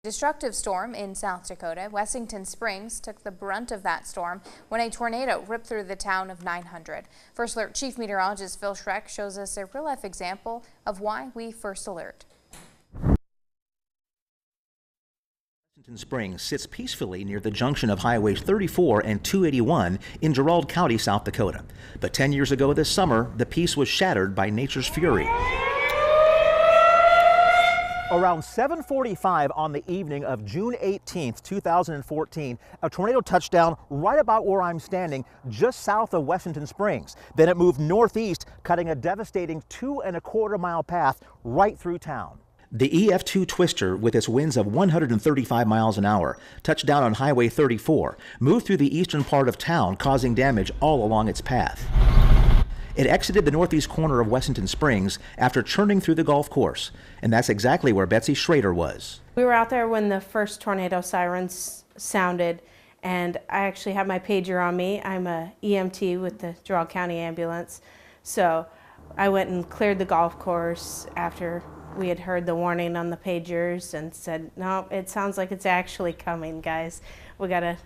Destructive storm in South Dakota. Wessington Springs took the brunt of that storm when a tornado ripped through the town of 900. First Alert Chief Meteorologist Phil Schreck shows us a real-life example of why we first alert. Wessington Springs sits peacefully near the junction of Highways 34 and 281 in Gerald County, South Dakota. But 10 years ago this summer, the peace was shattered by nature's fury. Around 7:45 on the evening of June 18th, 2014, a tornado touched down right about where I'm standing, just south of Wessington Springs. Then it moved northeast, cutting a devastating 2¼ mile path right through town. The EF2 twister, with its winds of 135 miles an hour, touched down on Highway 34, moved through the eastern part of town, causing damage all along its path. It exited the northeast corner of Wessington Springs after churning through the golf course, and that's exactly where Betsy Schrader was. We were out there when the first tornado sirens sounded, and I actually had my pager on me. I'm a EMT with the Gerald County Ambulance, so I went and cleared the golf course after we had heard the warning on the pagers and said, no, it sounds like it's actually coming, guys. We gotta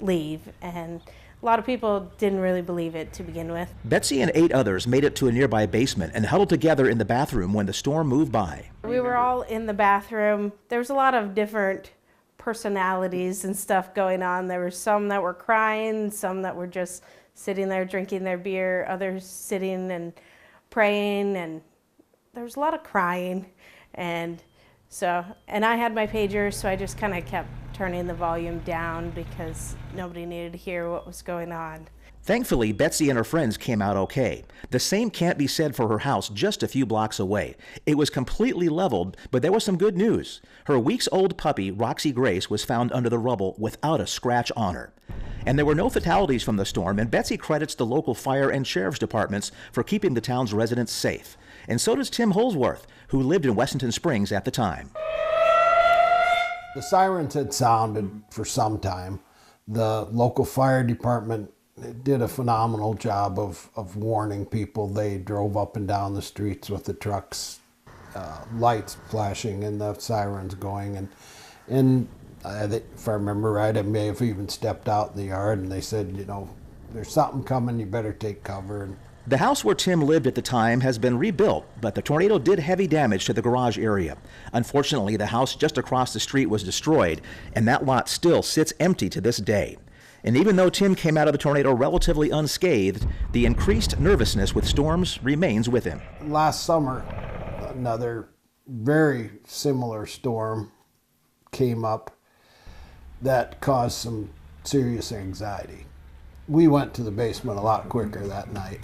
leave. And a lot of people didn't really believe it to begin with. Betsy and 8 others made it to a nearby basement and huddled together in the bathroom when the storm moved by. We were all in the bathroom. There was a lot of different personalities and stuff going on. There were some that were crying, some that were just sitting there drinking their beer, others sitting and praying, and there was a lot of crying. And I had my pager, so I just kind of kept turning the volume down because nobody needed to hear what was going on. Thankfully, Betsy and her friends came out okay. The same can't be said for her house just a few blocks away. It was completely leveled, but there was some good news. Her weeks-old puppy, Roxy Grace, was found under the rubble without a scratch on her. And there were no fatalities from the storm, and Betsy credits the local fire and sheriff's departments for keeping the town's residents safe. And so does Tim Holsworth, who lived in Wessington Springs at the time. The sirens had sounded for some time. The local fire department did a phenomenal job of warning people. They drove up and down the streets with the trucks, lights flashing and the sirens going. And if I remember right, I may have even stepped out in the yard and they said, you know, there's something coming, you better take cover. The house where Tim lived at the time has been rebuilt, but the tornado did heavy damage to the garage area. Unfortunately, the house just across the street was destroyed, and that lot still sits empty to this day. And even though Tim came out of the tornado relatively unscathed, the increased nervousness with storms remains with him. Last summer, another very similar storm came up that caused some serious anxiety. We went to the basement a lot quicker that night.